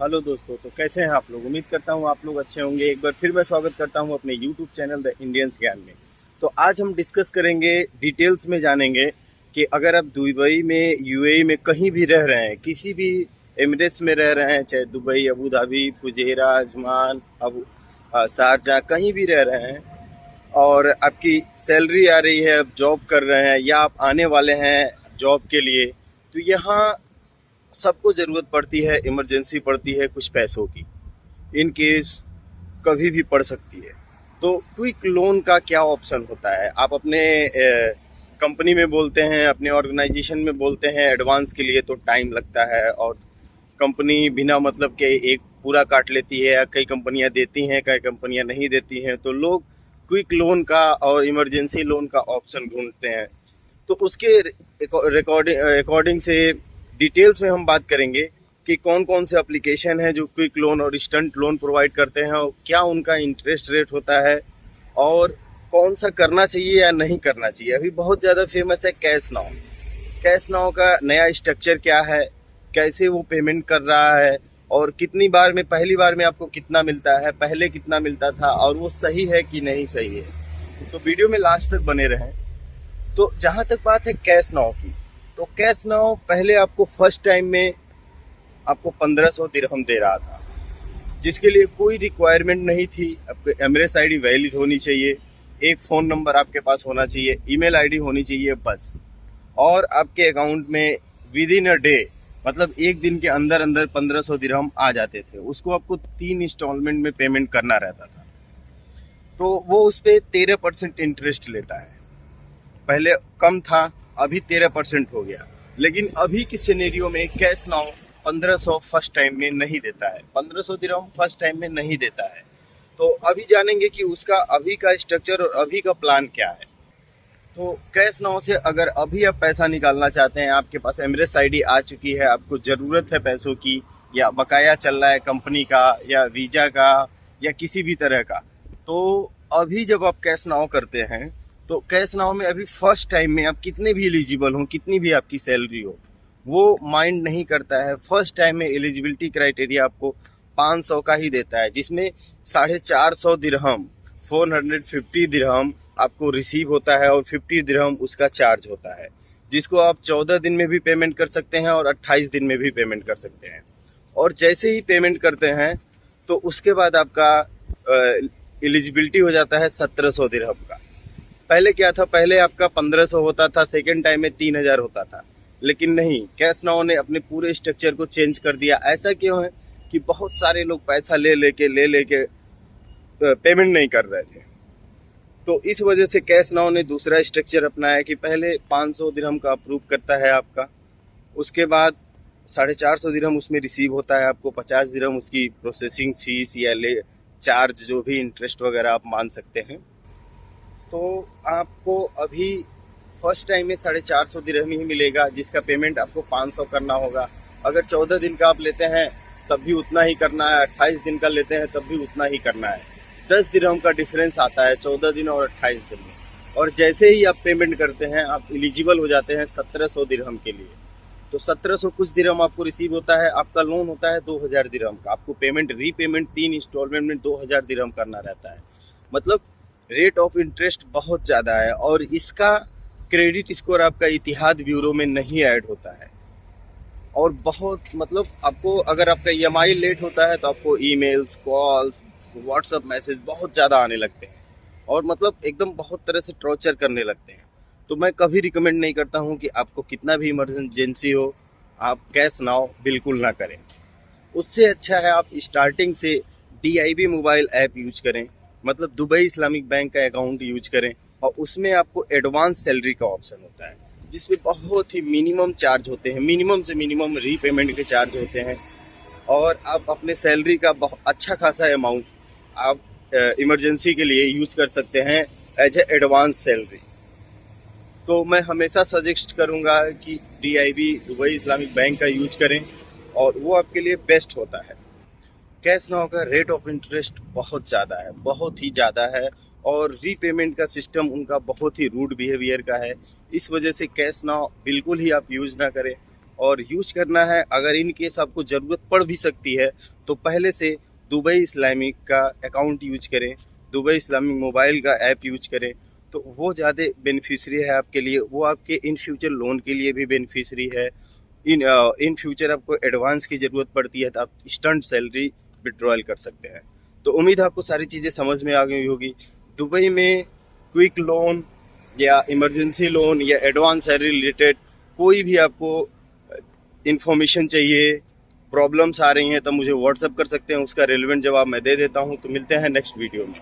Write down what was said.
Hello दोस्तों, तो कैसे हैं आप लोग। उम्मीद करता हूँ आप लोग अच्छे होंगे। एक बार फिर मैं स्वागत करता हूँ अपने यूट्यूब चैनल द इंडियंस ज्ञान में। तो आज हम डिस्कस करेंगे, डिटेल्स में जानेंगे कि अगर आप दुबई में, यूएई में कहीं भी रह रहे हैं, किसी भी एमिरेट्स में रह रहे हैं, चाहे Dubai, Abu Dhabi, Fujairah, Ajman, Sharjah, कहीं भी रह रहे हैं और आपकी सैलरी आ रही है, आप जॉब कर रहे हैं या आप आने वाले हैं जॉब के लिए, तो यहाँ सबको ज़रूरत पड़ती है, इमरजेंसी पड़ती है कुछ पैसों की। इन केस कभी भी पड़ सकती है। तो क्विक लोन का क्या ऑप्शन होता है। आप अपने कंपनी में बोलते हैं, अपने ऑर्गेनाइजेशन में बोलते हैं एडवांस के लिए, तो टाइम लगता है और कंपनी बिना मतलब के एक पूरा काट लेती है। कई कंपनियां देती हैं, कई कंपनियां नहीं देती हैं। तो लोग क्विक लोन का और इमरजेंसी लोन का ऑप्शन ढूंढते हैं। तो उसके अकॉर्डिंग से डिटेल्स में हम बात करेंगे कि कौन कौन से एप्लीकेशन हैं जो क्विक लोन और इंस्टेंट लोन प्रोवाइड करते हैं और क्या उनका इंटरेस्ट रेट होता है और कौन सा करना चाहिए या नहीं करना चाहिए। अभी बहुत ज़्यादा फेमस है कैश नाउ। कैश नाउ का नया स्ट्रक्चर क्या है, कैसे वो पेमेंट कर रहा है और कितनी बार में, पहली बार में आपको कितना मिलता है, पहले कितना मिलता था और वो सही है कि नहीं सही है। तो वीडियो में लास्ट तक बने रहें। तो जहाँ तक बात है कैश नाउ की, तो कैश नाउ पहले आपको फर्स्ट टाइम में आपको 1500 दिरहम दे रहा था, जिसके लिए कोई रिक्वायरमेंट नहीं थी। आपको एमरेस आईडी वैलिड होनी चाहिए, एक फ़ोन नंबर आपके पास होना चाहिए, ईमेल आईडी होनी चाहिए बस। और आपके अकाउंट में विद इन अ डे, मतलब एक दिन के अंदर अंदर 1500 दिरहम आ जाते थे। उसको आपको 3 इंस्टॉलमेंट में पेमेंट करना रहता था। तो वो उस पर 13% इंटरेस्ट लेता है। पहले कम था, अभी 13% हो गया। लेकिन अभी की सिनेरियो में कैश नाउ 1500 फर्स्ट टाइम में नहीं देता है, 1500 दिरहम फर्स्ट टाइम में नहीं देता है। तो अभी जानेंगे कि उसका अभी का स्ट्रक्चर और अभी का प्लान क्या है। तो कैश नाउ से अगर अभी आप पैसा निकालना चाहते हैं, आपके पास एमरेस आईडी आ चुकी है, आपको ज़रूरत है पैसों की, या बकाया चल रहा है कंपनी का या वीज़ा का या किसी भी तरह का, तो अभी जब आप कैश नाउ करते हैं तो कैश नाउ में अभी फर्स्ट टाइम में आप कितने भी एलिजिबल हो, कितनी भी आपकी सैलरी हो, वो माइंड नहीं करता है। फर्स्ट टाइम में एलिजिबिलिटी क्राइटेरिया आपको 500 का ही देता है, जिसमें 450 दिरहम, 450 दिरहम आपको रिसीव होता है और 50 दिरहम उसका चार्ज होता है, जिसको आप 14 दिन में भी पेमेंट कर सकते हैं और 28 दिन में भी पेमेंट कर सकते हैं। और जैसे ही पेमेंट करते हैं तो उसके बाद आपका एलिजिबिलिटी हो जाता है 1700 दिरहम का। पहले क्या था, पहले आपका 1500 होता था, सेकेंड टाइम में 3000 होता था। लेकिन नहीं, कैश नाउ ने अपने पूरे स्ट्रक्चर को चेंज कर दिया। ऐसा क्यों है कि बहुत सारे लोग पैसा ले लेके पेमेंट नहीं कर रहे थे। तो इस वजह से कैश नाउ ने दूसरा स्ट्रक्चर अपनाया कि पहले 500 दिरहम का अप्रूव करता है आपका, उसके बाद 450 दिरहम उसमें रिसीव होता है, आपको 50 दिरहम उसकी प्रोसेसिंग फीस या ले चार्ज, जो भी इंटरेस्ट वगैरह आप मान सकते हैं। तो आपको अभी फर्स्ट टाइम में 450 दिरहम ही मिलेगा, जिसका पेमेंट आपको 500 करना होगा। अगर 14 दिन का आप लेते हैं तब भी उतना ही करना है, 28 दिन का लेते हैं तब भी उतना ही करना है। 10 दिरहम का डिफरेंस आता है 14 दिन और 28 दिन में। और जैसे ही आप पेमेंट करते हैं आप एलिजिबल हो जाते हैं 1700 दिरहम के लिए। तो 1700 कुछ दिरहम आपको रिसीव होता है। आपका लोन होता है 2000 दिरहम का, आपको पेमेंट रीपेमेंट 3 इंस्टॉलमेंट में 2000 दिरहम करना रहता है। मतलब रेट ऑफ इंटरेस्ट बहुत ज़्यादा है और इसका क्रेडिट स्कोर आपका इतिहाद ब्यूरो में नहीं ऐड होता है। और बहुत मतलब आपको, अगर आपका ईएमआई लेट होता है तो आपको ईमेल्स, कॉल्स, व्हाट्सएप मैसेज बहुत ज़्यादा आने लगते हैं और मतलब एकदम बहुत तरह से टॉर्चर करने लगते हैं। तो मैं कभी रिकमेंड नहीं करता हूँ कि आपको कितना भी इमरजेंसी हो आप कैश नाउ बिल्कुल ना करें। उससे अच्छा है आप स्टार्टिंग से डीआईबी मोबाइल ऐप यूज करें, मतलब दुबई इस्लामिक बैंक का अकाउंट यूज करें और उसमें आपको एडवांस सैलरी का ऑप्शन होता है, जिसमें बहुत ही मिनिमम चार्ज होते हैं, मिनिमम से मिनिमम रीपेमेंट के चार्ज होते हैं और आप अपने सैलरी का बहुत अच्छा खासा अमाउंट आप इमरजेंसी के लिए यूज कर सकते हैं एज ए एडवांस सैलरी। तो मैं हमेशा सजेस्ट करूंगा कि डीआईबी दुबई इस्लामिक बैंक का यूज करें और वो आपके लिए बेस्ट होता है। कैश नाउ का रेट ऑफ इंटरेस्ट बहुत ज़्यादा है, बहुत ही ज़्यादा है और रीपेमेंट का सिस्टम उनका बहुत ही रूड बिहेवियर का है। इस वजह से कैश नाउ बिल्कुल ही आप यूज़ ना करें और यूज करना है। अगर इन केस आपको ज़रूरत पड़ भी सकती है तो पहले से दुबई इस्लामिक का अकाउंट यूज करें, दुबई इस्लामिक मोबाइल का ऐप यूज करें, तो वो ज़्यादा बेनिफिशरी है आपके लिए। वो आपके इन फ्यूचर लोन के लिए भी बेनिफिशरी है। इन फ्यूचर आपको एडवांस की ज़रूरत पड़ती है तो आप इंस्टेंट सैलरी विड्रॉल कर सकते हैं। तो उम्मीद है आपको सारी चीज़ें समझ में आ गई होगी। दुबई में क्विक लोन या इमरजेंसी लोन या एडवांस सैलरी रिलेटेड कोई भी आपको इंफॉर्मेशन चाहिए, प्रॉब्लम्स आ रही हैं, तो मुझे व्हाट्सअप कर सकते हैं, उसका रेलेवेंट जवाब मैं दे देता हूं। तो मिलते हैं नेक्स्ट वीडियो में।